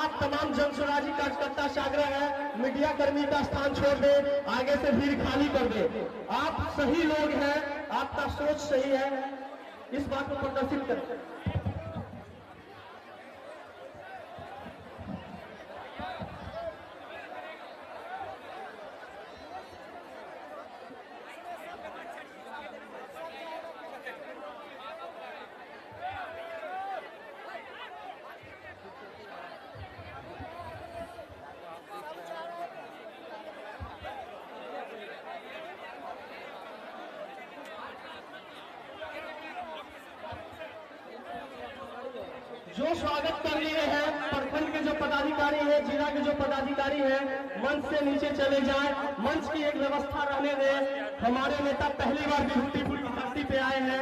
आप तमाम जनसुराजी कार्यकर्ता से आग्रह है, मीडिया कर्मी का स्थान छोड़ दे, आगे से भीड़ खाली कर दे। आप सही लोग हैं, आपका सोच सही है, इस बात को प्रदर्शित करें। जो स्वागत कर लिए हैं, प्रखंड के जो पदाधिकारी हैं, जिला के जो पदाधिकारी हैं, मंच से नीचे चले जाएं। मंच की एक व्यवस्था रहने दें। हमारे नेता पहली बार विभूतिपुर की धरती पे आए हैं,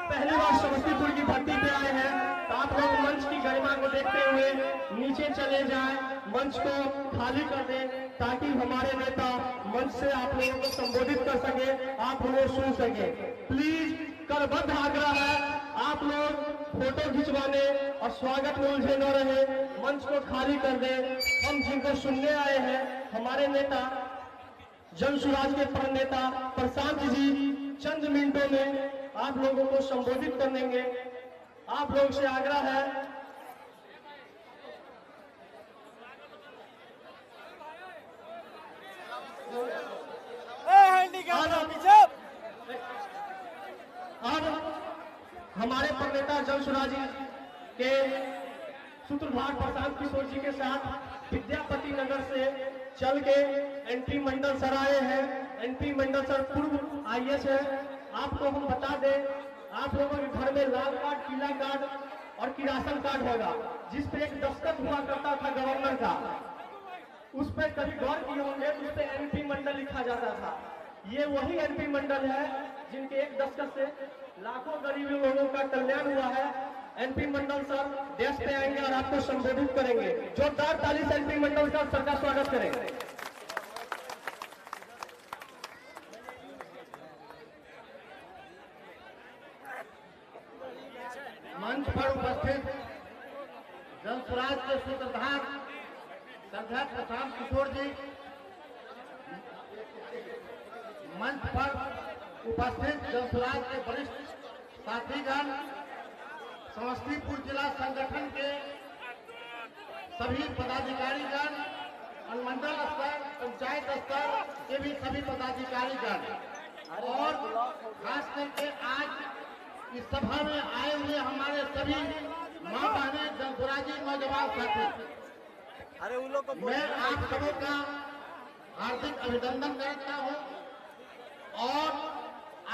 पहली बार समस्तीपुर की धरती पे आए हैं, तो आप लोग मंच की गरिमा को देखते हुए नीचे चले जाएं, मंच को खाली कर दें, ताकि हमारे नेता मंच से आप लोगों को संबोधित कर सके, आप उन्हें सुन सके। प्लीज करबद्ध आग्रह है, आप लोग फोटो खिंचवाने और स्वागत में उलझे न रहे, मंच को खाली कर दे। हम जिनको सुनने आए हैं, हमारे नेता जनसुराज के प्रण नेता प्रशांत जी चंद मिनटों में आप लोगों को संबोधित कर देंगे। आप लोगों से आग्रह है, हमारे प्रणेता जनसुराजी के सूत्रधार प्रशांत किशोर जी के साथ विद्यापति नगर से चल के एनपी मंडल सर आए हैं। एनपी मंडल सर पूर्व आईएएस है। आपको हम बता दें, आप लोगों के घर में लाल कार्ड, पीला कार्ड और किरासन कार्ड होगा, जिस पे एक दस्तखत हुआ करता था गवर्नर का। उस पर कभी गौर किए होंगे, उस पर एनपी मंडल लिखा जाता था। ये वही एनपी मंडल है जिनके एक दस्तखत से लाखों गरीब लोगों का कल्याण हुआ है। एनपी मंडल सर देश पे आएंगे और आपको संबोधित करेंगे। जोरदार ताली से एनपी मंडल सर का स्वागत करेंगे। मंच पर उपस्थित जनसुराज के सूत्रधार श्रद्धा प्रशांत किशोर जी, मंच पर उपस्थित जनसुराज के वरिष्ठ साथीगण, समस्तीपुर जिला संगठन के सभी पदाधिकारीगण, अनुमंडल स्तर, पंचायत स्तर के भी सभी पदाधिकारीगण, और खास करके आज इस सभा में आए हुए हमारे सभी मां बहनें, जनसुराजी नौजवान साथी, मैं आप सबों का हार्दिक अभिनंदन करता हूं और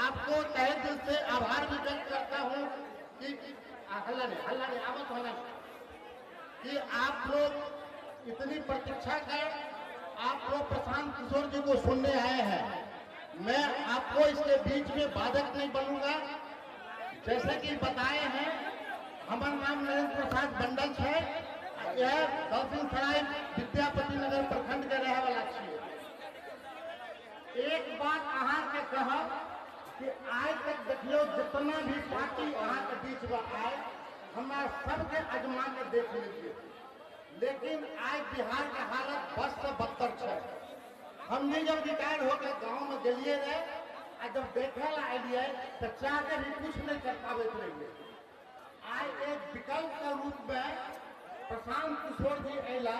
आपको तहे दिल से आभार भी व्यक्त करता हूं कि आवत होना कि आप लोग इतनी प्रतीक्षा कर आप लोग प्रशांत किशोर जी को सुनने आए हैं। मैं आपको इसके बीच में बाधक नहीं बनूंगा। जैसे कि बताए हैं, हमारा नाम नरेंद्र प्रसाद मंडल है। यह दलसिंह सराय विद्यापति नगर प्रखंड के रहे वाला है। एक बात अहाँ के कहा कि आज तक देखियो जितना भी पार्टी अहाँ के बीच में आए, हमारा सबके अजमा के देख लीजिए, लेकिन आज बिहार के हालत बस से बदतर है। हमने जब रिटायर होकर गांव में गलिए रहे, जब देखे ला आइए तो चाह के भी कुछ नहीं कर पाते रहिए। आज एक विकल्प के रूप में प्रशांत किशोर जी अला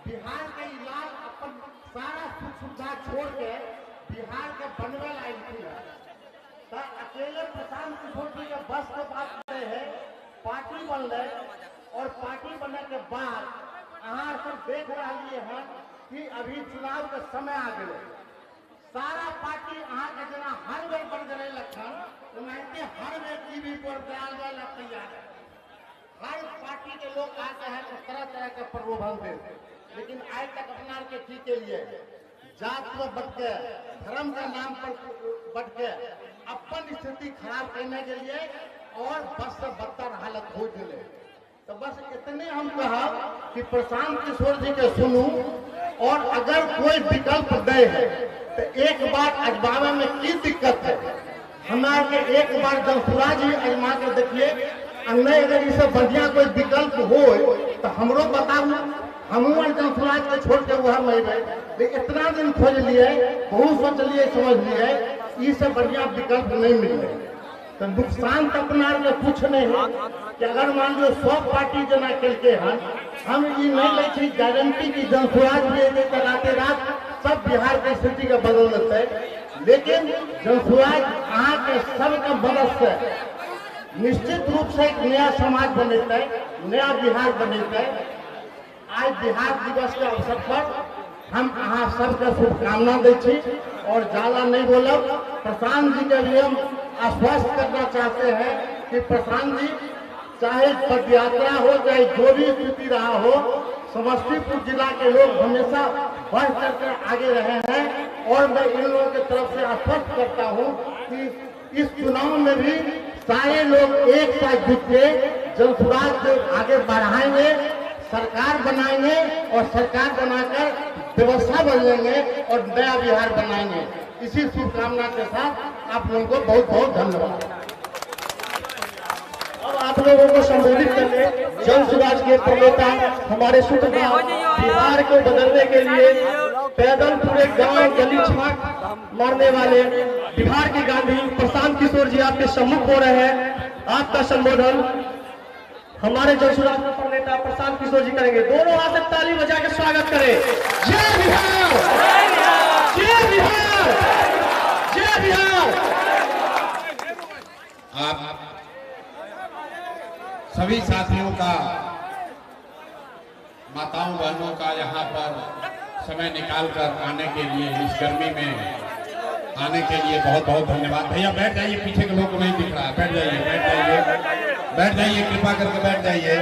बिहार के इलाज अपन सारा सुख सुविधा छोड़ के बिहार के बनवे लाई है। तो अकेले प्रशांत किशोर जी के बस के बात करे है, पार्टी बन रहे, और पार्टी बनने के बाद अहाँ सब देख रही हैं कि अभी चुनाव के समय आ गए। सारा पार्टी अहाँ के जना हर बेर बन गए लक्षण, हर बेर टीवी पर तैयार है। हर पार्टी के लोग आते हैं तो तरह तरह के प्रलोभन देते, लेकिन आज तक अपना के ठीक के लिए जात में बढ़ के, धर्म के नाम पर बढ़ के अपन स्थिति खराब करने के लिए और बस से बदतर हालत हो गए। तो बस इतने हम कहा कि प्रशांत किशोर जी के सुनू, और अगर कोई विकल्प दे है तो एक बार अजमावे में की दिक्कत है। हमारे एक बार जनसुराज ही अजमा के देखिए, नहीं अगर इसे बढ़िया कोई विकल्प हो तो हमू जनसुराज के छोड़ के वह मैं लेकिन इतना दिन खोज लिए, बहुत सोचलिए, समझ लिए, इससे बढ़िया विकल्प नहीं मिले। तो नुकसान तो अपना के कुछ नहीं है कि अगर मान लो सब पार्टी जना के हैं, हम ये नहीं ले छी गारंटी की जनसुराज भी राते रात सब बिहार के स्थिति के बदल देते, लेकिन जनसुराज अहाँ के सबके मदद से निश्चित रूप से एक नया समाज बनेते, नया बिहार बनेते। आज बिहार दिवस के अवसर पर हम अहाँ सबके शुभकामना दै छी और ज्यादा नहीं बोलब। प्रशांत जी के भी हम आश्वस्त करना चाहते हैं कि प्रशांत जी चाहे पद यात्रा हो, चाहे जो भी स्थिति रहा हो, समस्तीपुर जिला के लोग हमेशा बढ़ करके आगे रहे हैं और मैं इन लोगों की तरफ से आश्वस्त करता हूं कि इस चुनाव में भी सारे लोग एक साथ जुट के जनसुराज को आगे बढ़ाएंगे, सरकार बनाएंगे और सरकार बनाकर व्यवस्था बदलेंगे और नया बिहार बनाएंगे। इसी शुभकामना के साथ आप लोगों को बहुत बहुत धन्यवाद। अब आप लोगों को संबोधित करने जनसुराज के प्रणेता हमारे सूत्रधार, बिहार को बदलने के लिए पैदल पूरे गांव गली छाक मारने वाले बिहार के गांधी प्रशांत किशोर जी आपके सम्मुख हो रहे हैं। आपका संबोधन हमारे जनसुराज के प्रणेता प्रशांत किशोर जी करेंगे। दोनों हाथ से ताली बजा के स्वागत करें। जय बिहार, जय बिहार, जय बिहार। आप सभी साथियों का, माताओं बहनों का यहाँ पर समय निकालकर आने के लिए, इस गर्मी में आने के लिए बहुत बहुत धन्यवाद। भैया बैठ जाइए, पीछे के लोग को नहीं दिख रहा है, बैठ जाइए, बैठ जाइए, बैठ जाइए, कृपा करके बैठ जाइए,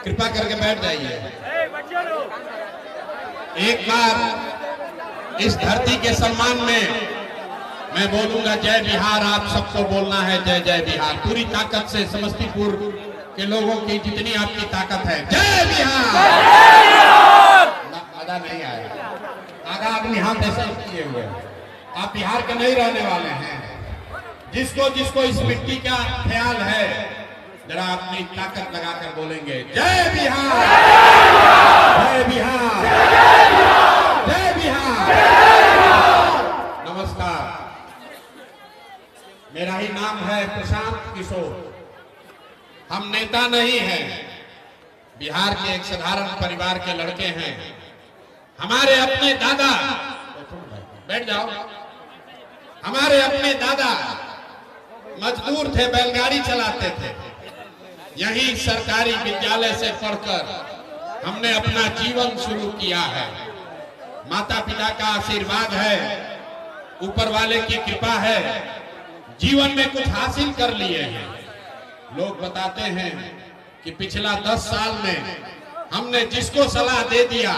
कृपा करके बैठ जाइए। एक बार इस धरती के सम्मान में मैं बोलूंगा जय बिहार। आप सबको बोलना है जय जय बिहार, पूरी ताकत से। समस्तीपुर के लोगों की जितनी आपकी ताकत है, जय बिहार। मजा नहीं आया, आगा अपनी हाथ ऐसे किए हुए। आप बिहार के नहीं रहने वाले हैं। जिसको जिसको इस मिट्टी का ख्याल है, जरा अपनी ताकत लगाकर बोलेंगे जय बिहार, जय बिहार, जय बिहार। नमस्कार, मेरा ही नाम है प्रशांत किशोर। हम नेता नहीं हैं, बिहार के एक साधारण परिवार के लड़के हैं। हमारे अपने दादा, बैठ जाओ, हमारे अपने दादा मजदूर थे, बैलगाड़ी चलाते थे। यही सरकारी विद्यालय से पढ़कर हमने अपना जीवन शुरू किया है। माता पिता का आशीर्वाद है, ऊपर वाले की कृपा है, जीवन में कुछ हासिल कर लिए हैं। लोग बताते हैं कि पिछला 10 साल में हमने जिसको सलाह दे दिया,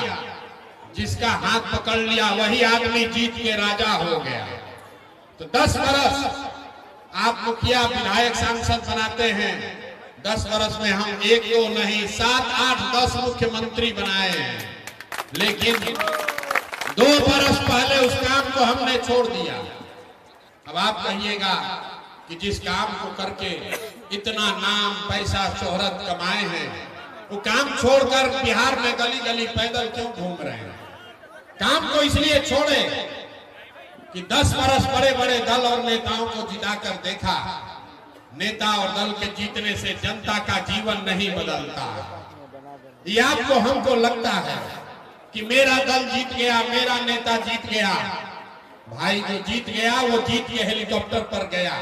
जिसका हाथ पकड़ लिया, वही आदमी जीत के राजा हो गया। तो 10 वर्ष आप मुखिया, विधायक, सांसद बनाते हैं, 10 वर्ष में हम 1 2 नहीं 7 8 10 मुख्यमंत्री बनाए हैं। लेकिन 2 वर्ष पहले उस काम को हमने छोड़ दिया। अब आप कहिएगा कि जिस काम को करके इतना नाम, पैसा, शोहरत कमाए हैं, वो काम छोड़कर बिहार में गली गली पैदल क्यों घूम रहे हैं? काम को इसलिए छोड़े कि 10 वर्ष बड़े बड़े दल और नेताओं को जिताकर देखा। नेता और दल के जीतने से जनता का जीवन नहीं बदलता। ये आपको हमको लगता है कि मेरा दल जीत गया, मेरा नेता जीत गया। भाई जो जीत गया वो जीत के हेलीकॉप्टर पर गया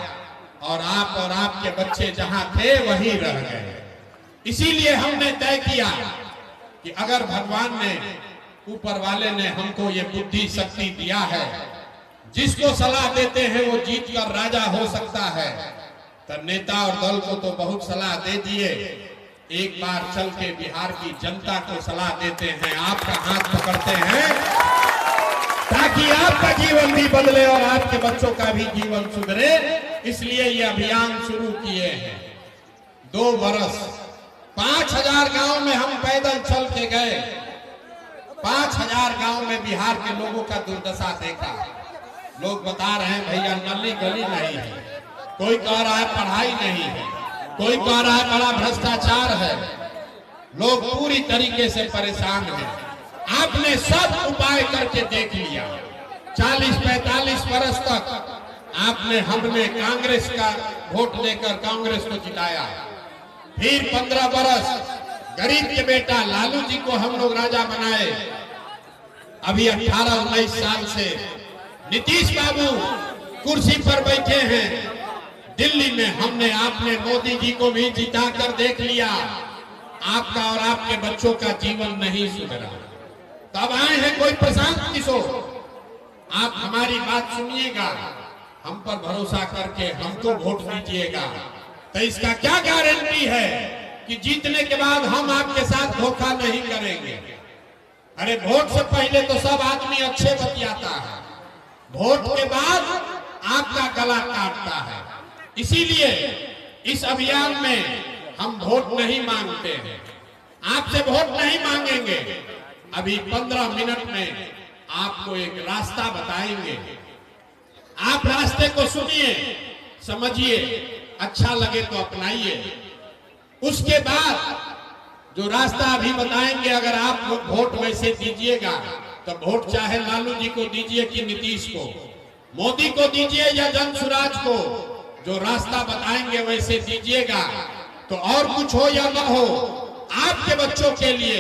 और आपके बच्चे जहां थे वहीं रह गए। इसीलिए हमने तय किया कि अगर भगवान ने, ऊपर वाले ने हमको ये बुद्धि शक्ति दिया है, जिसको सलाह देते हैं वो जीत कर राजा हो सकता है, तो नेता और दल को तो बहुत सलाह दे दिए। एक बार चल के बिहार की जनता को सलाह देते हैं, आपका हाथ पकड़ते हैं, ताकि आपका जीवन भी बदले और आपके बच्चों का भी जीवन सुधरे। इसलिए ये अभियान शुरू किए हैं। 2 वर्ष 5000 गांव में हम पैदल चल के गए। 5000 गांव में बिहार के लोगों का दुर्दशा देखा। लोग बता रहे हैं भैया नली गली नहीं है, कोई कह रहा है पढ़ाई नहीं है, कोई कह रहा है बड़ा भ्रष्टाचार है। लोग पूरी तरीके से परेशान हैं। आपने सब उपाय करके देख लिया। 40-45 वर्ष तक हमने कांग्रेस का वोट देकर कांग्रेस को जिताया। फिर 15 वर्ष गरीब के बेटा लालू जी को हम लोग राजा बनाए। अभी 18-19 साल से नीतीश बाबू कुर्सी पर बैठे हैं दिल्ली में। आपने मोदी जी को भी जिता कर देख लिया। आपका और आपके बच्चों का जीवन नहीं सुधरा। तब आए हैं कोई प्रशांत किशोर। आप हमारी बात सुनिएगा, हम पर भरोसा करके हमको वोट दीजिएगा। तो इसका क्या गारंटी है कि जीतने के बाद हम आपके साथ धोखा नहीं करेंगे? अरे वोट से पहले तो सब आदमी अच्छे बतियाता है, वोट के बाद आपका गला काटता है। इसीलिए इस अभियान में हम वोट नहीं मांगते हैं, आपसे वोट नहीं मांगेंगे। अभी 15 मिनट में आपको एक रास्ता बताएंगे। आप रास्ते को सुनिए, समझिए, अच्छा लगे तो अपनाइए। उसके बाद जो रास्ता अभी बताएंगे, अगर आप वोट वैसे दीजिएगा तो वोट चाहे लालू जी को दीजिए कि नीतीश को, मोदी को दीजिए या जन सुराज को, जो रास्ता बताएंगे वैसे दीजिएगा तो और कुछ हो या न हो, आपके बच्चों के लिए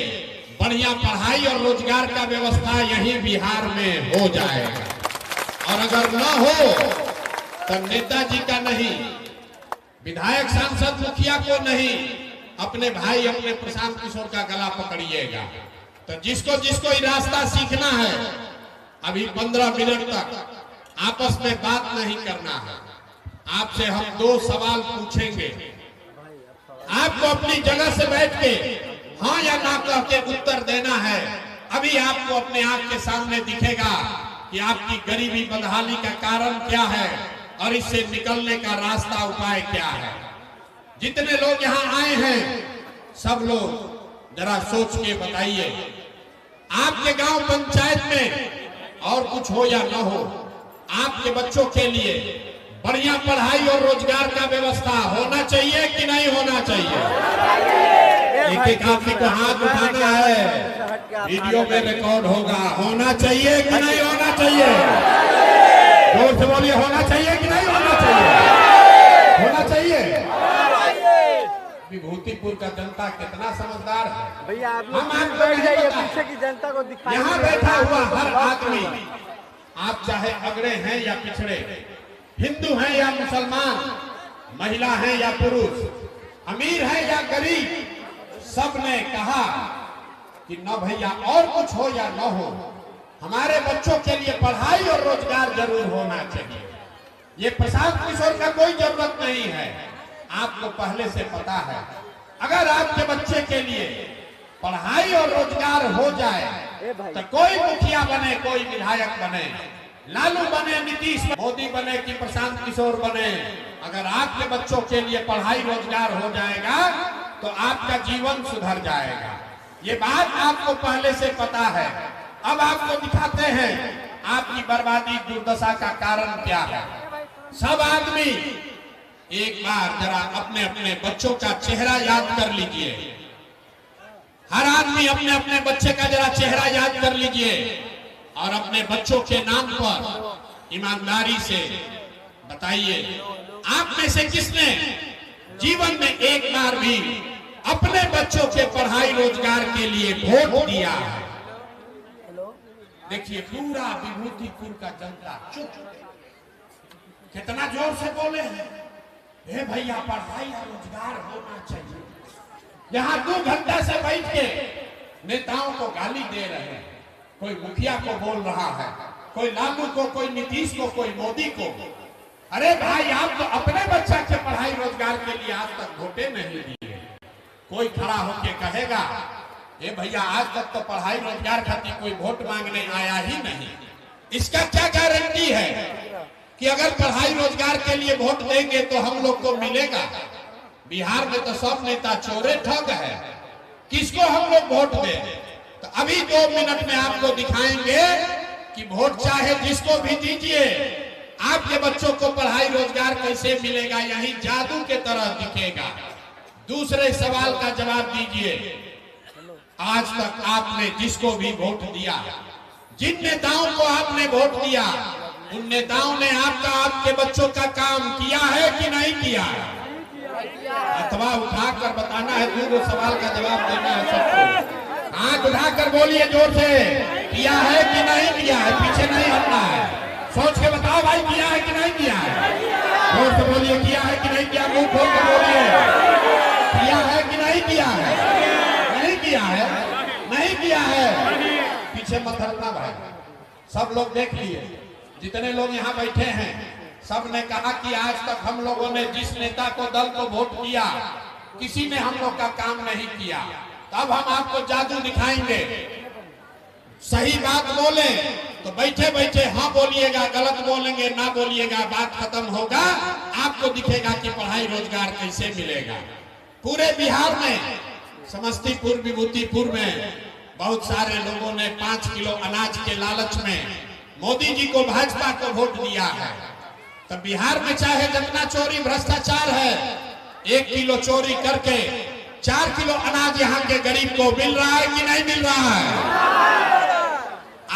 बढ़िया पढ़ाई और रोजगार का व्यवस्था यहीं बिहार में हो जाएगा। और अगर न हो तो नेताजी का नहीं, विधायक सांसद मुखिया को नहीं, अपने भाई अपने प्रशांत किशोर का गला पकड़िएगा। तो जिसको जिसको ये रास्ता सीखना है, अभी 15 मिनट तक आपस में बात नहीं करना है। आपसे हम 2 सवाल पूछेंगे, आपको अपनी जगह से बैठ के हाँ या ना कह के उत्तर देना है। अभी आपको अपने आंख के सामने दिखेगा कि आपकी गरीबी बदहाली का कारण क्या है और इससे निकलने का रास्ता उपाय क्या है। जितने लोग यहाँ आए हैं सब लोग जरा सोच के बताइए, आपके गांव पंचायत में और कुछ हो या न हो, आपके बच्चों के लिए बढ़िया पढ़ाई और रोजगार का व्यवस्था होना चाहिए कि नहीं होना चाहिए? एक आदमी को हाथ उठाना है, वीडियो में रिकॉर्ड होगा। होना चाहिए कि नहीं होना चाहिए? जोर से बोलिए, होना चाहिए कि नहीं होना चाहिए? होना चाहिए। विभूतिपुर का जनता कितना समझदार है भैया। आप हम आपको जाइए, पीछे की जनता को दिखाइए। यहाँ बैठा हुआ हर आदमी, आप चाहे अगड़े हैं या पिछड़े, हिंदू हैं या मुसलमान, महिला हैं या पुरुष, अमीर हैं या गरीब, सबने कहा कि न भैया और कुछ हो या न हो, हमारे बच्चों के लिए पढ़ाई और रोजगार जरूर होना चाहिए। ये प्रशांत किशोर का कोई जरूरत नहीं है, आपको पहले से पता है। अगर आपके बच्चे के लिए पढ़ाई और रोजगार हो जाए तो कोई मुखिया बने, कोई विधायक बने, लालू बने, नीतीश बने, मोदी बने कि प्रशांत किशोर बने, अगर आपके बच्चों के लिए पढ़ाई रोजगार हो जाएगा तो आपका जीवन सुधर जाएगा। ये बात आपको पहले से पता है। अब आपको दिखाते हैं आपकी बर्बादी, दुर्दशा का कारण क्या है। सब आदमी एक बार जरा अपने अपने बच्चों का चेहरा याद कर लीजिए। हर आदमी अपने अपने बच्चे का जरा चेहरा याद कर लीजिए और अपने बच्चों के नाम पर ईमानदारी से बताइए, आप में से किसने जीवन में एक बार भी अपने बच्चों के पढ़ाई रोजगार के लिए वोट दिया है? देखिए पूरा विभूतिपुर का जनता चुप, कितना जोर से बोले हैं, हे भैया पढ़ाई और रोजगार होना चाहिए। यहाँ 2 घंटा से बैठ के नेताओं को गाली दे रहे हैं, कोई मुखिया को बोल रहा है, कोई लालू को, कोई नीतीश को, कोई मोदी को। अरे भाई आप तो अपने बच्चा के पढ़ाई रोजगार के लिए आज तक वोटे नहीं दिए। कोई खड़ा होके कहेगा ए भैया आज तक तो पढ़ाई रोजगार खातिर कोई वोट मांगने आया ही नहीं। इसका क्या गारंटी है कि अगर पढ़ाई रोजगार के लिए वोट देंगे तो हम लोग को मिलेगा? बिहार में तो सब नेता चोरे ठग है, किसको हम लोग वोट दें? तो अभी 2 मिनट में आपको दिखाएंगे कि वोट चाहे जिसको भी दीजिए, आपके बच्चों को पढ़ाई रोजगार कैसे मिलेगा, यही जादू के तरह दिखेगा। दूसरे सवाल का जवाब दीजिए, आज तक आपने जिसको भी वोट दिया, जिन नेताओं को आपने वोट दिया, उन नेताओं ने आपके बच्चों का काम किया है कि नहीं किया है? अथवा उठाकर बताना है, दूसरे सवाल का जवाब देना है सबको। आंख उठाकर बोलिए जोर से, किया है कि नहीं किया है? पीछे नहीं हटना है, सोच के बताओ भाई, किया है कि नहीं किया है? जोर से बोलिए, किया है कि नहीं किया? मुंह खोल कर बोलिए, किया है कि नहीं किया है? नहीं किया है, नहीं किया है। पीछे मत हटना भाई, सब लोग देख लिए, जितने लोग यहाँ बैठे हैं सब ने कहा कि आज तक हम लोगों ने जिस नेता को, दल को वोट किया, किसी ने हम लोग का काम नहीं किया। तब हम आपको जादू दिखाएंगे। सही बात बोले तो बैठे बैठे हाँ बोलिएगा, गलत बोलेंगे ना बोलिएगा, बात खत्म होगा। आपको दिखेगा कि पढ़ाई रोजगार कैसे मिलेगा। पूरे बिहार में, समस्तीपुर, विभूतिपुर में बहुत सारे लोगों ने 5 किलो अनाज के लालच में मोदी जी को, भाजपा को वोट दिया है। तो बिहार में चाहे जितना चोरी भ्रष्टाचार है, 1 किलो चोरी करके 4 किलो अनाज यहाँ के गरीब को मिल रहा है कि नहीं मिल रहा है?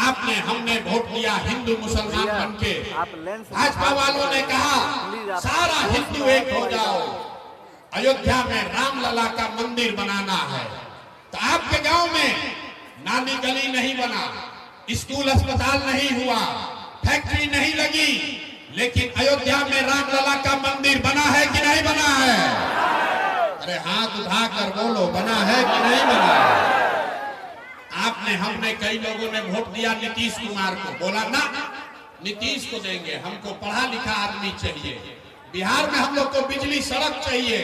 आपने, हमने वोट दिया हिंदू मुसलमान बनके। भाजपा वालों ने कहा सारा हिंदू एक हो जाओ, अयोध्या में रामलला का मंदिर बनाना है। तो आपके गांव में नाली गली नहीं बना, स्कूल अस्पताल नहीं हुआ, फैक्ट्री नहीं लगी, लेकिन अयोध्या में रामलला का मंदिर बना है कि नहीं बना है? अरे हाथ उठाकर बोलो, बना है कि नहीं बना है? आपने, हमने, कई लोगों ने वोट दिया नीतीश कुमार को, बोला ना नीतीश को देंगे, हमको पढ़ा लिखा आदमी चाहिए। बिहार में हम लोग को बिजली, सड़क चाहिए,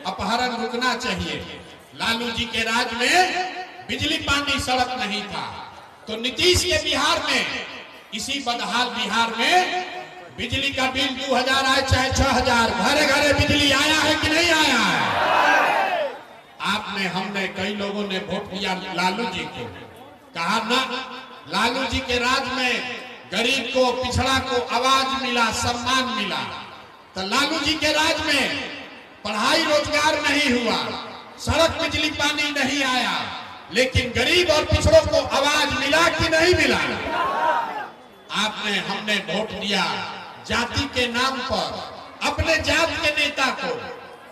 अपहरण रुकना चाहिए। लालू जी के राज में बिजली, पानी, सड़क नहीं था। तो नीतीश के बिहार में, इसी बदहाल बिहार में बिजली का बिल 2000 आए चाहे 6000, घरे घरे बिजली आया है कि नहीं आया है? आपने, हमने, कई लोगों ने वोट दिया लालू जी को, कहा ना लालू जी के राज में गरीब को, पिछड़ा को आवाज मिला, सम्मान मिला। तो लालू जी के राज में पढ़ाई रोजगार नहीं हुआ, सड़क, बिजली, पानी नहीं आया, लेकिन गरीब और पिछड़ों को आवाज मिला कि नहीं मिला? आपने, हमने वोट दिया जाति के नाम पर, अपने जात के नेता को।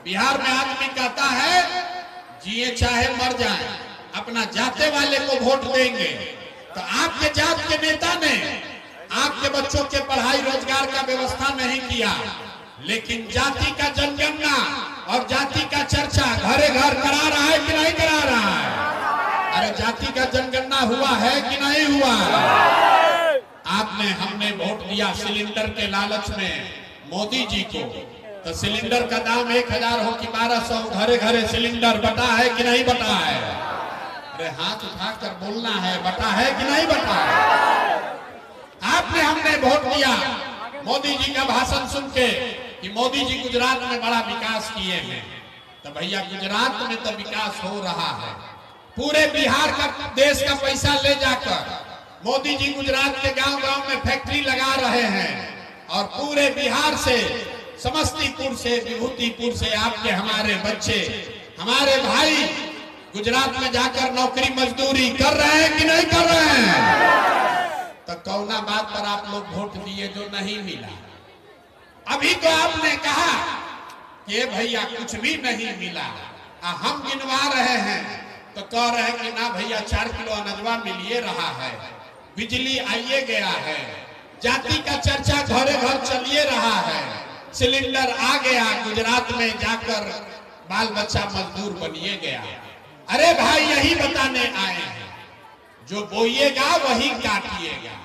बिहार में आदमी कहता है जिए चाहे मर जाए, अपना जाते वाले को वोट देंगे। तो आपके जात के नेता ने आपके बच्चों के पढ़ाई रोजगार का व्यवस्था नहीं किया, लेकिन जाति का जनगणना और जाति का चर्चा घरे घर करा रहा है कि नहीं करा रहा है? अरे जाति का जनगणना हुआ है कि नहीं हुआ? आपने, हमने वोट दिया सिलेंडर के लालच में मोदी जी को। तो सिलेंडर का दाम 1000 हो कि 1200, घरे घरे सिलेंडर बटा है कि नहीं बटा है? अरे हाथ उठाकर बोलना है, बटा है कि नहीं बटा है? आपने, हमने वोट दिया मोदी जी का भाषण सुन के कि मोदी जी गुजरात में बड़ा विकास किए हैं। तो भैया गुजरात में तो विकास हो रहा है, पूरे बिहार का, देश का पैसा ले जाकर मोदी जी गुजरात के गांव गांव में फैक्ट्री लगा रहे हैं। और पूरे बिहार से, समस्तीपुर से, विभूतिपुर से आपके, हमारे बच्चे, हमारे भाई गुजरात में जाकर नौकरी मजदूरी कर रहे हैं कि नहीं कर रहे हैं? तो कौना बात पर आप लोग वोट दिए जो नहीं मिला? अभी तो आपने कहा कि भैया कुछ भी नहीं मिला, हम गिनवा रहे हैं तो कह रहे हैं कि ना भैया 4 किलो अनजवा मिलिए रहा है, बिजली आइए गया है, जाति का चर्चा घरे घर चलिए रहा है, सिलेंडर आ गया, गुजरात में जाकर बाल बच्चा मजदूर बनिए गया। अरे भाई यही बताने आए हैं, जो बोइएगा वही काटिएगा।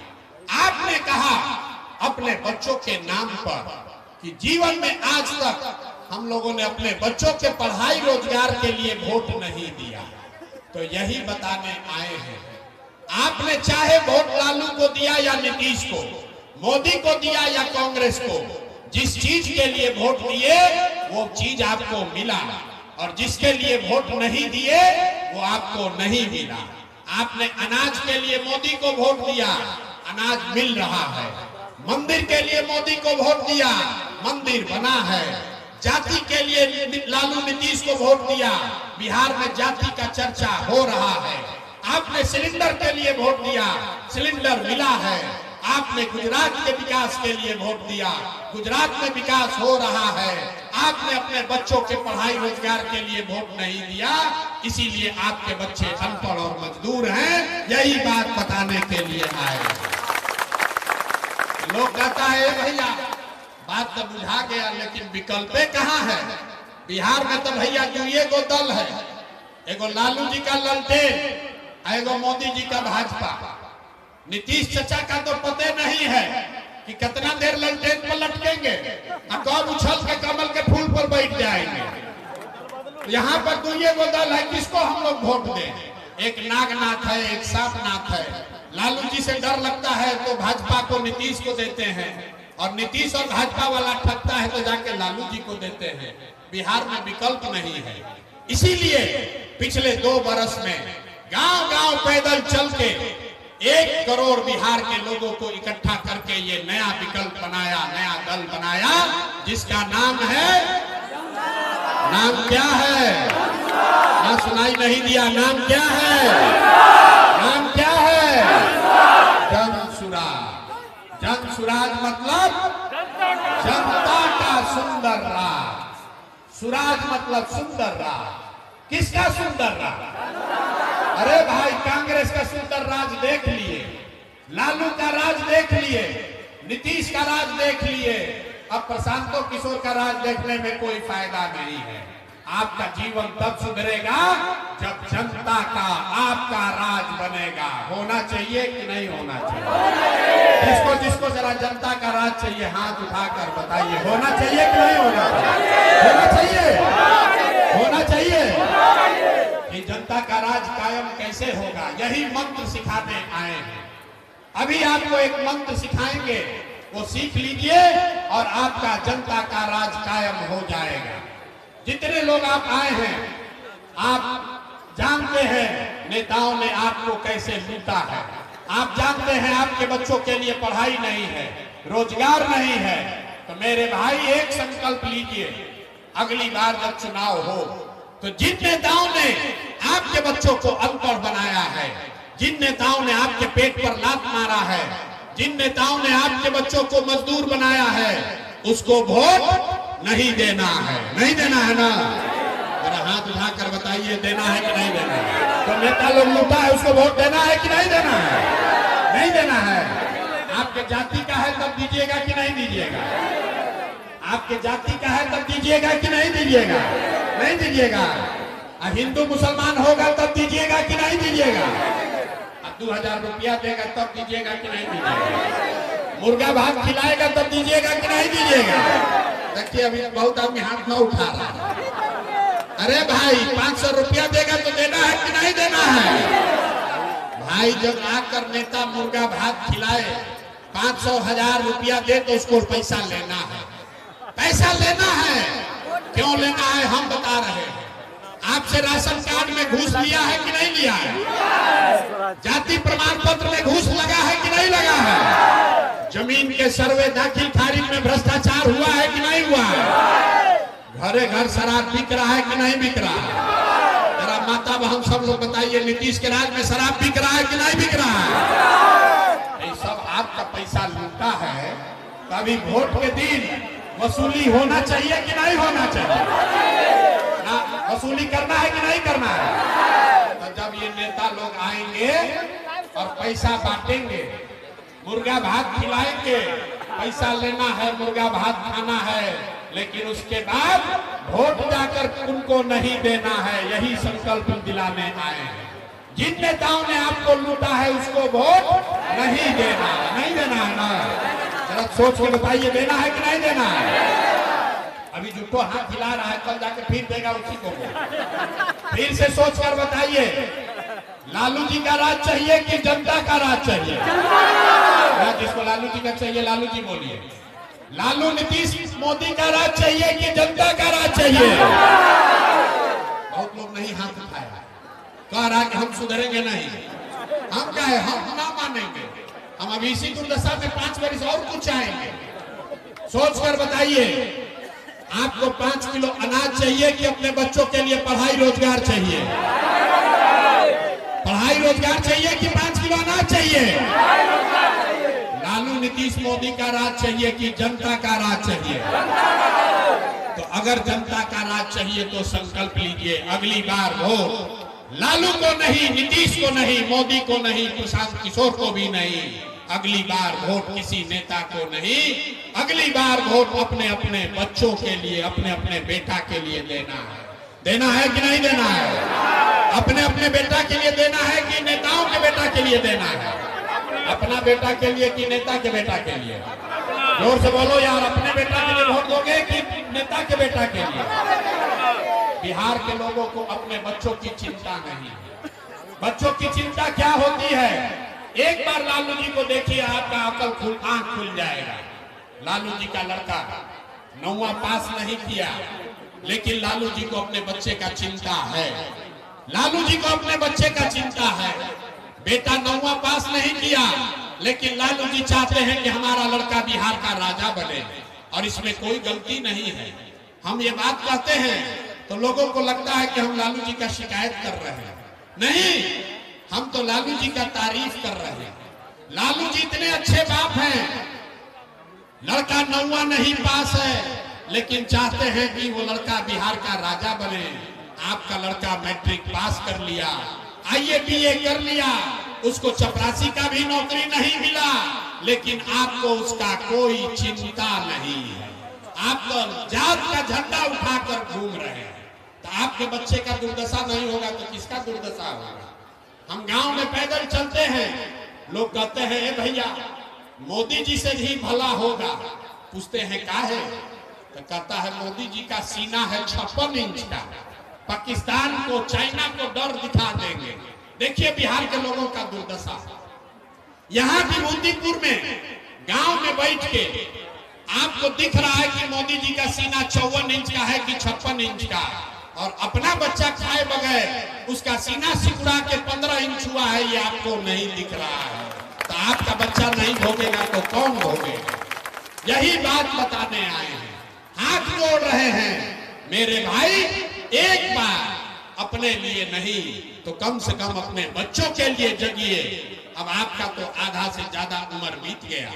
आपने कहा अपने बच्चों के नाम पर कि जीवन में आज तक हम लोगों ने अपने बच्चों के पढ़ाई रोजगार के लिए वोट नहीं दिया। तो यही बताने आए हैं, आपने चाहे वोट लालू को दिया या नीतीश को, मोदी को दिया या कांग्रेस को, जिस चीज के लिए वोट दिए वो चीज आपको मिला, और जिसके लिए वोट नहीं दिए वो आपको नहीं मिला। आपने अनाज के लिए मोदी को वोट दिया, अनाज मिल रहा है। मंदिर के लिए मोदी को वोट दिया, मंदिर बना है। जाति के लिए लालू नीतीश को वोट दिया, बिहार में जाति का चर्चा हो रहा है। आपने सिलेंडर के लिए वोट दिया, सिलेंडर मिला है। आपने गुजरात के विकास के लिए वोट दिया, गुजरात में विकास हो रहा है। आपने अपने बच्चों के पढ़ाई रोजगार के लिए वोट नहीं दिया, इसीलिए आपके बच्चे अनपढ़ और मजदूर हैं। यही बात बताने के लिए आए। लोग कहता है भैया बात तो बुझा गया, लेकिन विकल्प कहाँ है? बिहार में तो भैया दुइये गो दल है, एगो लालू जी का ललटेन, एगो मोदी जी का भाजपा। नीतीश चाचा का तो पता नहीं है कि कितना देर ललटेन पर लटकेंगे और कब उछल के कमल के फूल पर बैठ जाएंगे। यहाँ पर दुइये गो दल है, किसको हम लोग वोट दें? एक नागनाथ है, एक सांपनाथ है। लालू जी से डर लगता है तो भाजपा को, नीतीश को देते हैं, और नीतीश और भाजपा वाला ठगता है तो जाके लालू जी को देते हैं। बिहार में विकल्प नहीं है। इसीलिए पिछले 2 बरस में गांव गांव पैदल चल के 1 करोड़ बिहार के लोगों को इकट्ठा करके ये नया विकल्प बनाया, नया दल बनाया, जिसका नाम है, नाम क्या है? ना सुनाई नहीं दिया। नाम क्या है? नाम क्या है? जन सुराज। जन सुराज मतलब जनता का सुंदर राज। सुराज मतलब सुंदर राज। किसका सुंदर राज? अरे भाई, कांग्रेस का सुंदर राज देख लिए, लालू का राज देख लिए, नीतीश का राज देख लिए, अब प्रशांतो किशोर का राज देखने में कोई फायदा नहीं है। आपका जीवन तब सुधरेगा जब जनता का आपका राज बनेगा। होना चाहिए कि नहीं होना चाहिए? जिसको जिसको जरा जनता का राज चाहिए हाथ उठाकर बताइए, होना चाहिए कि नहीं होना चाहिए? होना चाहिए, होना चाहिए। कि जनता का राज कायम कैसे होगा, यही मंत्र सिखाने आए हैं। अभी आपको एक मंत्र सिखाएंगे, वो सीख लीजिए और आपका जनता का राज कायम हो जाएगा। जितने लोग आप आए हैं, आप जानते हैं नेताओं ने आपको कैसे लूटा है। आप जानते हैं आपके बच्चों के लिए पढ़ाई नहीं है, रोजगार नहीं है। तो मेरे भाई एक संकल्प लीजिए, अगली बार जब चुनाव हो तो जिन नेताओं ने आपके बच्चों को अनपढ़ बनाया है, जिन नेताओं ने आपके पेट पर लात मारा है, जिन नेताओं ने आपके बच्चों को मजदूर बनाया है, उसको वोट नहीं देना है। नहीं देना है ना? जरा हाथ उठाकर बताइए, देना है कि नहीं देना है? तो नेता लोग लूटा है, उसको वोट देना है कि नहीं देना है? नहीं देना है। आपके जाति का है तब दीजिएगा कि नहीं दीजिएगा? आपके जाति का है तब दीजिएगा कि नहीं दीजिएगा? नहीं दीजिएगा। हिंदू मुसलमान होगा तब दीजिएगा कि नहीं दीजिएगा? 2000 रुपया देगा तब दीजिएगा कि नहीं दीजिएगा? मुर्गा भात खिलाएगा तब दीजिएगा कि नहीं दीजिएगा? देखिए अभी बहुत आदमी हाथ न उठा रहा। अरे भाई 500 रुपया देगा तो देना है कि नहीं देना है? भाई जब आकर नेता मुर्गा भात खिलाए, 500 1000 रुपया दे तो उसको पैसा लेना है। पैसा लेना है। क्यों लेना है हम बता रहे हैं। आपसे राशन कार्ड में घूस लिया है कि नहीं लिया है? जाति प्रमाण पत्र में घूस लगा है कि नहीं लगा है? जमीन के सर्वे दाखिल खारिज में भ्रष्टाचार हुआ है कि नहीं हुआ है? घरे घर शराब बिक रहा है कि नहीं बिक रहा है? जरा माता बहन सब लोग बताइए, नीतीश के राज में शराब बिक रहा है कि नहीं बिक रहा है? ये सब आपका पैसा लूटा है। कभी वोट के दिन वसूली होना चाहिए कि नहीं होना चाहिए? ना वसूली करना है कि नहीं करना है? तो जब ये नेता लोग आएंगे और पैसा बांटेंगे, मुर्गा भात खिलाएंगे, पैसा लेना है, मुर्गा भात खाना है, लेकिन उसके बाद वोट जाकर उनको नहीं देना है। यही संकल्प दिलाने आए हैं। जिन नेताओं ने आपको लूटा है उसको वोट नहीं देना। नहीं देना है ना? जरा सोच के बताइए, देना है कि नहीं देना है? अभी जुटो हाथ हिला रहा है, कल जाके फिर देगा उसी को। फिर से सोच कर बताइए, लालू जी का राज चाहिए कि जनता का राज चाहिए? जिसको लालू जी का चाहिए लालू जी बोलिए। लालू नीतीश मोदी का राज चाहिए कि जनता का राज चाहिए? बहुत लोग नहीं हाथ उठाया, कह रहा कि हम सुधरेंगे नहीं। हम क्या है, हम ना मानेंगे। हम अभी इसी दुर्दशा में 5 वर्ष और कुछ चाहेंगे। सोच कर बताइए, आपको 5 किलो अनाज चाहिए कि अपने बच्चों के लिए पढ़ाई रोजगार चाहिए? पढ़ाई रोजगार चाहिए कि 5 किलो अनाज चाहिए? लालू नीतीश मोदी का राज चाहिए कि जनता का राज चाहिए? तो अगर जनता का राज चाहिए तो संकल्प लीजिए, अगली बार वोट लालू को नहीं, नीतीश को नहीं, मोदी को नहीं, प्रशांत किशोर को भी नहीं। अगली बार वोट किसी नेता को नहीं, अगली बार वोट अपने अपने बच्चों के लिए, अपने अपने बेटा के लिए देना है। देना है कि नहीं देना है? अपने अपने बेटा के लिए देना है कि नेताओं के बेटा के लिए देना है? अपना बेटा के लिए कि नेता के बेटा के लिए? जोर से बोलो यार, अपने बेटा के लिए वोट दोगे कि नेता के बेटा के लिए? बिहार के लोगों को अपने बच्चों की चिंता नहीं है। बच्चों की चिंता क्या होती है? एक बार लालू जी को देखिए, आपका आंख खुल जाएगा। लालू जी का लड़का 9वां पास नहीं किया, लेकिन लालू जी को अपने बच्चे का चिंता है। लालू जी को अपने बच्चे का चिंता है। बेटा 9वां पास नहीं किया, लेकिन लालू जी चाहते हैं कि हमारा लड़का बिहार का राजा बने, और इसमें कोई गलती नहीं है। हम ये बात कहते हैं तो लोगों को लगता है कि हम लालू जी का शिकायत कर रहे हैं। नहीं, हम तो लालू जी का तारीफ कर रहे हैं। लालू जी इतने अच्छे बाप हैं, लड़का 9वां नहीं पास है, लेकिन चाहते हैं कि वो लड़का बिहार का राजा बने। आपका लड़का मैट्रिक पास कर लिया, IABA कर लिया, उसको चपरासी का भी नौकरी नहीं मिला, लेकिन आपको उसका कोई चिंता नहीं है। आप तो जात का झंडा उठाकर घूम रहे हैं। तो आपके बच्चे का दुर्दशा नहीं होगा तो किसका दुर्दशा होगा? हम गांव में पैदल चलते हैं, लोग कहते हैं ए भैया मोदी जी से भी भला होगा। पूछते हैं क्या है? तो कहता है मोदी जी का सीना है 56 इंच का, पाकिस्तान को, चाइना को डर दिखा देंगे। देखिए बिहार के लोगों का दुर्दशा। यहाँ भी मोदीपुर में गांव में बैठ के आपको दिख रहा है कि मोदी जी का सीना 54 इंच का है कि 56 इंच का, और अपना बच्चा खाए बगैर उसका सीना सिकुड़ा के 15 इंच हुआ है, ये आपको नहीं दिख रहा है। तो आपका बच्चा नहीं भोगेगा तो कौन भोगेगा? यही बात बताने आए हैं, हाथ जोड़ रहे हैं। मेरे भाई, एक बार अपने लिए नहीं तो कम से कम अपने बच्चों के लिए जगिए। अब आपका तो आधा से ज्यादा उम्र बीत गया,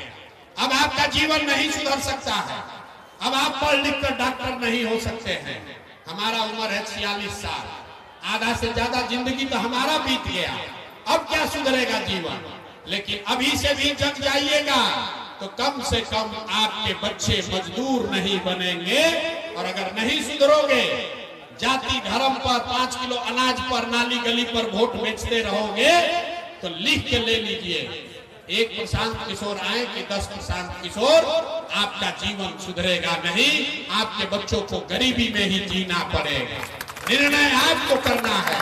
अब आपका जीवन नहीं सुधर सकता है। अब आप पढ़ लिख कर डॉक्टर नहीं हो सकते हैं। हमारा उम्र है 46 साल, आधा से ज्यादा जिंदगी तो हमारा बीत गया। अब क्या सुधरेगा जीवन? लेकिन अभी से भी जग जाइएगा तो कम से कम आपके बच्चे मजदूर नहीं बनेंगे। और अगर नहीं सुधरोगे, जाति धर्म पर, 5 किलो अनाज पर, नाली गली पर वोट बेचते रहोगे, तो लिख के ले लीजिए, एक प्रशांत किशोर आए कि 10 प्रशांत किशोर, आपका जीवन सुधरेगा नहीं। आपके बच्चों को गरीबी में ही जीना पड़ेगा। निर्णय आपको करना है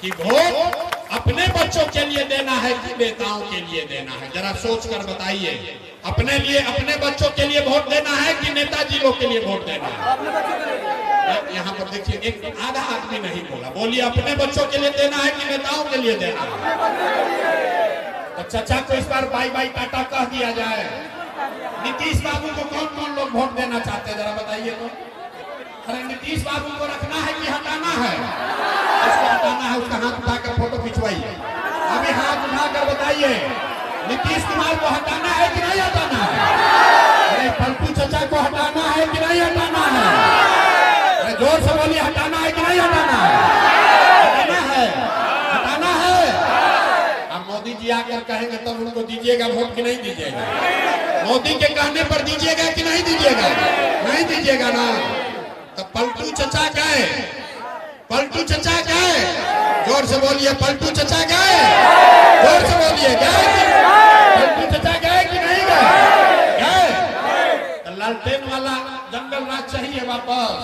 कि वोट अपने बच्चों के लिए देना है कि नेताओं के लिए देना है। जरा सोच कर बताइए, अपने लिए, अपने बच्चों के लिए वोट देना है कि नेताजी लोग के लिए वोट देना है? यहाँ पर देखिए, एक आधा आदमी नहीं बोला। बोलिए, अपने बच्चों के लिए देना है कि नेताओं के लिए देना है? तो चाचा को इस बार बाई बाई टाटा कह दिया जाए। नीतीश बाबू को कौन कौन लोग वोट देना चाहते हैं, जरा बताइए तो। अरे नीतीश बाबू को रखना है कि हटाना है? उसको हटाना है, उसका हाथ उठाकर फोटो खिंचवाइए। अभी हाथ उठाकर बताइए, नीतीश कुमार को हटाना है कि नहीं हटाना है? अरे पलटू चाचा को हटाना है कि नहीं हटाना है? अरे जोर से बोलिए, हटाना है कि नहीं हटाना है? हटाना है, हटाना है। अब मोदी जी आकर कहेंगे तब उनको दीजिएगा वोट कि नहीं दीजिएगा? मोदी के कहने पर दीजिएगा कि नहीं दीजिएगा? नहीं दीजिएगा ना। तो पलटू चचा गए, पलटू चचा गए, जोर से बोलिए, पलटू चचा गए, जोर से बोलिए, गए? पलटू चचा गए कि नहीं गए? गए। तो लालटेन वाला जंगल राज चाहिए वापस?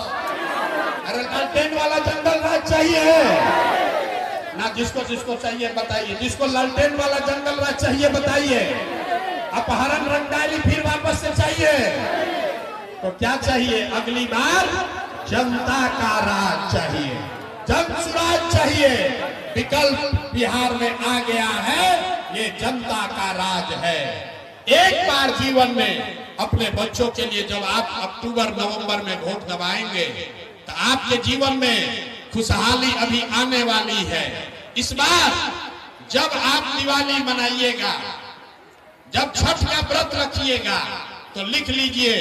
अरे लालटेन वाला जंगल राज चाहिए ना? जिसको जिसको चाहिए बताइए, जिसको लालटेन वाला जंगल राज चाहिए बताइए। अपहरण रंगदारी फिर वापस से चाहिए तो क्या चाहिए? अगली बार जनता का राज चाहिए, जन सुराज चाहिए। विकल्प बिहार में आ गया है, ये जनता का राज है। एक बार जीवन में अपने बच्चों के लिए जब आप अक्टूबर नवंबर में वोट दबाएंगे तो आपके जीवन में खुशहाली अभी आने वाली है। इस बार जब आप दिवाली मनाइएगा, जब छठ का व्रत रखिएगा, तो लिख लीजिए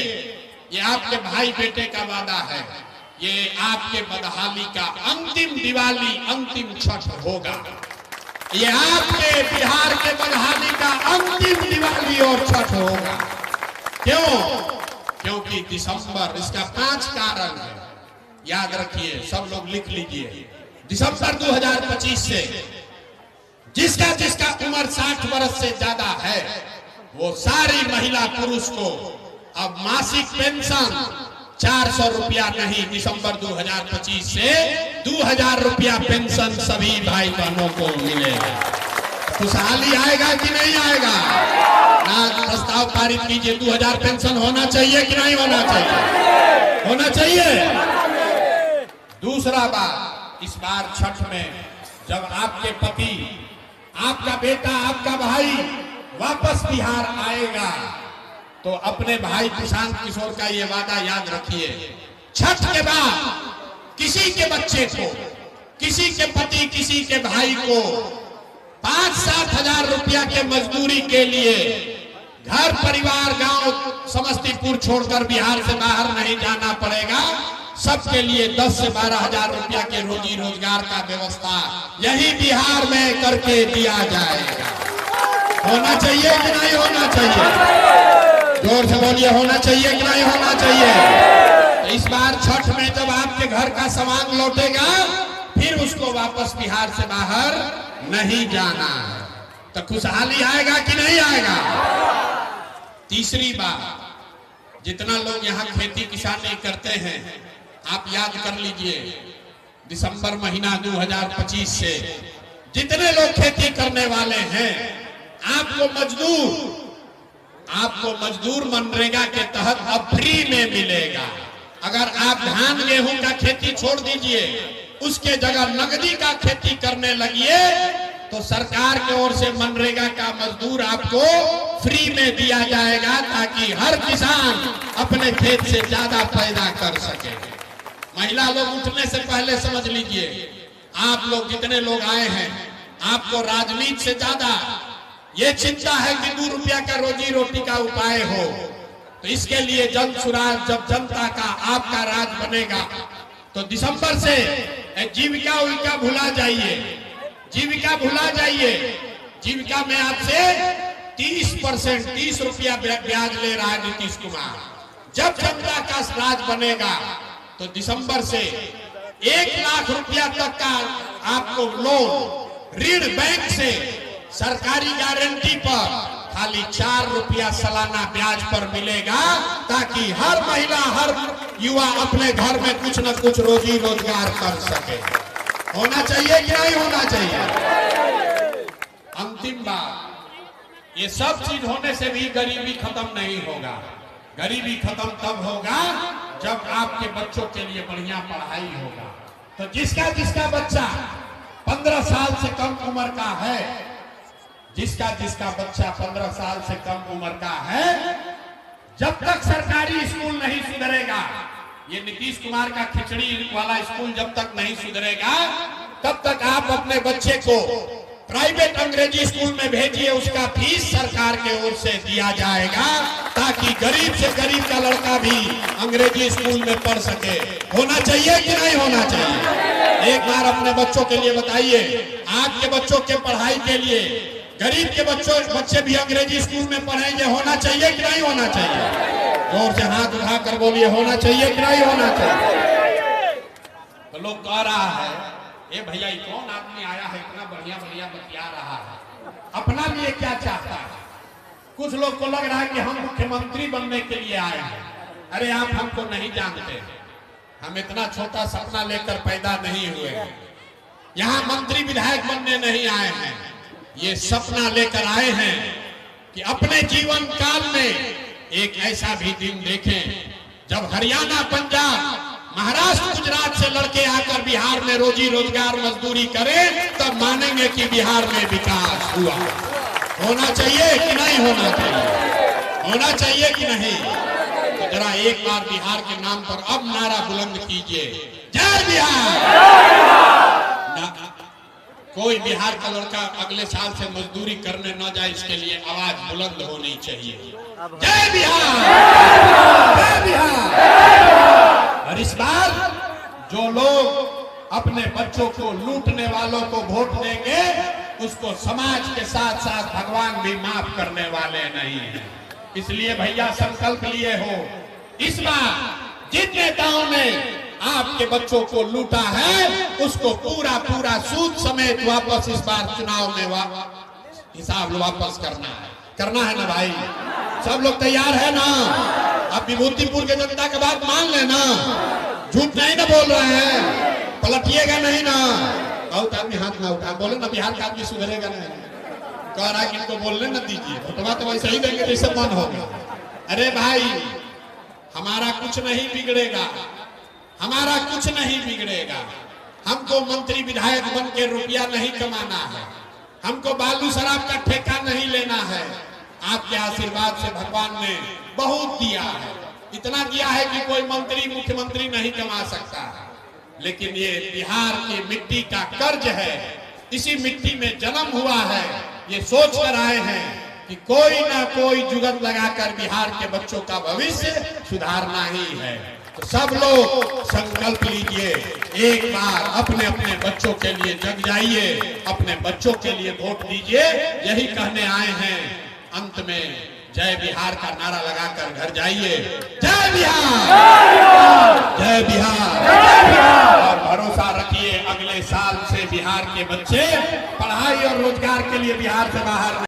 ये आपके भाई बेटे का वादा है, ये आपके बदहाली का अंतिम दिवाली, अंतिम छठ होगा। ये आपके बिहार के बदहाली का अंतिम दिवाली और छठ होगा। क्यों? क्योंकि दिसंबर, इसका 5 कारण है, याद रखिए, सब लोग लिख लीजिए। दिसंबर 2025 से जिसका जिसका उम्र 60 वर्ष से ज्यादा है, वो सारी महिला पुरुष को अब मासिक पेंशन 400 रुपया नहीं, दिसंबर 2025 से 2000 रुपया पेंशन सभी भाई बहनों को मिलेगा। खुशहाली आएगा कि नहीं आएगा? ना प्रस्ताव पारित कीजिए, 2000 पेंशन होना चाहिए कि नहीं होना चाहिए? होना चाहिए। दूसरा बात, इस बार छठ में जब आपके पति, आपका बेटा, आपका भाई वापस बिहार आएगा, तो अपने भाई प्रशांत किशोर का ये वादा याद रखिए, छठ के बाद किसी के बच्चे को, किसी के पति, किसी के भाई को 5-7 हजार रुपया के मजदूरी के लिए घर परिवार गांव समस्तीपुर छोड़कर बिहार से बाहर नहीं जाना पड़ेगा। सबके लिए 10 से 12 हजार रुपया के रोजी रोजगार का व्यवस्था यही बिहार में करके दिया जाएगा। होना चाहिए कि नहीं होना चाहिए? जोर से बोलिए, होना चाहिए कि नहीं होना चाहिए? इस बार छठ में जब आपके घर का सामान लौटेगा, फिर उसको वापस बिहार से बाहर नहीं जाना है, तो खुशहाली आएगा कि नहीं आएगा? तीसरी बात, जितना लोग यहाँ खेती किसानी करते हैं, आप याद कर लीजिए, दिसंबर महीना 2025 से जितने लोग खेती करने वाले हैं, आपको मजदूर मनरेगा के तहत अब फ्री में मिलेगा। अगर आप धान गेहूं का खेती छोड़ दीजिए, उसके जगह नकदी का खेती करने लगिए, तो सरकार की ओर से मनरेगा का मजदूर आपको फ्री में दिया जाएगा, ताकि हर किसान अपने खेत से ज्यादा पैदा कर सके। महिला लोग उठने से पहले समझ लीजिए, आप लोग जितने लोग आए हैं, आपको राजनीति से ज्यादा ये चिंता है कि 2 रुपया का रोजी रोटी का उपाय हो। तो इसके लिए जन सुराज, जब जनता का आपका राज बनेगा, तो दिसंबर से जीविका उविका भुला जाइए, जीविका भुला जाइए। जीविका में आपसे 30% 30 रुपया ब्याज ले रहा है नीतीश कुमार। जब जनता का राज बनेगा, तो दिसंबर से 1 लाख रुपया तक का आपको लोन, ऋण बैंक से सरकारी गारंटी पर खाली 4 रुपया सालाना ब्याज पर मिलेगा, ताकि हर महिला, हर युवा अपने घर में कुछ न कुछ रोजी रोजगार कर सके। होना चाहिए कि नहीं होना चाहिए? अंतिम बात, ये सब चीज होने से भी गरीबी खत्म नहीं होगा। गरीबी खत्म तब होगा जब आपके बच्चों के लिए बढ़िया पढ़ाई होगा। तो जिसका जिसका बच्चा 15 साल से कम उम्र का है, जिसका जिसका बच्चा 15 साल से कम उम्र का है, जब तक सरकारी स्कूल नहीं सुधरेगा, ये नीतीश कुमार का खिचड़ी वाला स्कूल जब तक नहीं सुधरेगा, तब तक आप अपने बच्चे को प्राइवेट अंग्रेजी स्कूल में भेजिए। उसका फीस सरकार के ओर से दिया जाएगा, ताकि गरीब से गरीब का लड़का भी अंग्रेजी स्कूल में पढ़ सके। होना चाहिए कि नहीं होना चाहिए? एक बार अपने बच्चों के लिए बताइए, आपके बच्चों के पढ़ाई के लिए गरीब के बच्चे भी अंग्रेजी स्कूल में पढ़ेंगे। होना चाहिए कि नहीं होना चाहिए? जोर से हाथ उठा कर बोलिए, होना चाहिए कि नहीं होना चाहिए? तो लोग कह रहा है, ए भैया ये कौन आदमी आया है, इतना बढ़िया बढ़िया बतिया रहा है, अपना लिए क्या चाहता है? कुछ लोग को लग रहा है कि हम मुख्यमंत्री बनने के लिए आए हैं। अरे आप हमको नहीं जानते, हम इतना छोटा सपना लेकर पैदा नहीं हुए, यहाँ मंत्री विधायक बनने नहीं आए हैं। ये सपना लेकर आए हैं कि अपने जीवन काल में एक ऐसा भी दिन देखें जब हरियाणा, पंजाब, महाराष्ट्र, गुजरात से लड़के आकर बिहार में रोजी रोजगार मजदूरी करें, तब मानेंगे कि बिहार में विकास हुआ। होना चाहिए कि नहीं होना चाहिए? होना चाहिए कि नहीं? तो जरा एक बार बिहार के नाम पर अब नारा बुलंद कीजिए, जय बिहार। कोई बिहार का लड़का अगले साल से मजदूरी करने न जाए, इसके लिए आवाज बुलंद होनी चाहिए। जय बिहार, जय बिहार। और इस बार जो लोग अपने बच्चों को लूटने वालों को वोट देंगे, उसको समाज के साथ साथ भगवान भी माफ करने वाले नहीं हैं। इसलिए भैया संकल्प लिए हो, इस बार जिन नेताओं ने आपके बच्चों को लूटा है उसको पूरा पूरा सूद समेत वापस इस बार चुनाव में हिसाब वापस करना है ना भाई। सब लोग तैयार है ना? अब विभूतिपुर के जनता की बात मान लेना, झूठ नहीं ना बोल रहे हैं, पलटिएगा नहीं ना। बहुत आदमी हाथ ना उठा, बोले ना बिहार का आदमी सुधरेगा नहीं, कह रहा कि इनको बोलने न दीजिए, फोटवा तो वैसे ही देंगे जैसे मन होगा। अरे भाई हमारा कुछ नहीं बिगड़ेगा, हमारा कुछ नहीं बिगड़ेगा। हमको मंत्री विधायक बन के रुपया नहीं कमाना है, हमको बालू शराब का ठेका नहीं लेना है। आपके आशीर्वाद से भगवान ने बहुत दिया है, इतना दिया है कि कोई मंत्री मुख्यमंत्री नहीं कमा सकता है। लेकिन ये बिहार की मिट्टी का कर्ज है, इसी मिट्टी में जन्म हुआ है। ये सोच कर आए हैं कि कोई ना कोई जुगत लगाकर बिहार के बच्चों का भविष्य सुधारना ही है। तो सब लोग संकल्प लीजिए, एक बार अपने अपने बच्चों के लिए जग जाइए, अपने बच्चों के लिए वोट दीजिए। यही कहने आए हैं। अंत में जय बिहार का नारा लगाकर घर जाइए। जय बिहार, जय बिहार। और भरोसा रखिए अगले साल से बिहार के बच्चे पढ़ाई और रोजगार के लिए बिहार से बाहर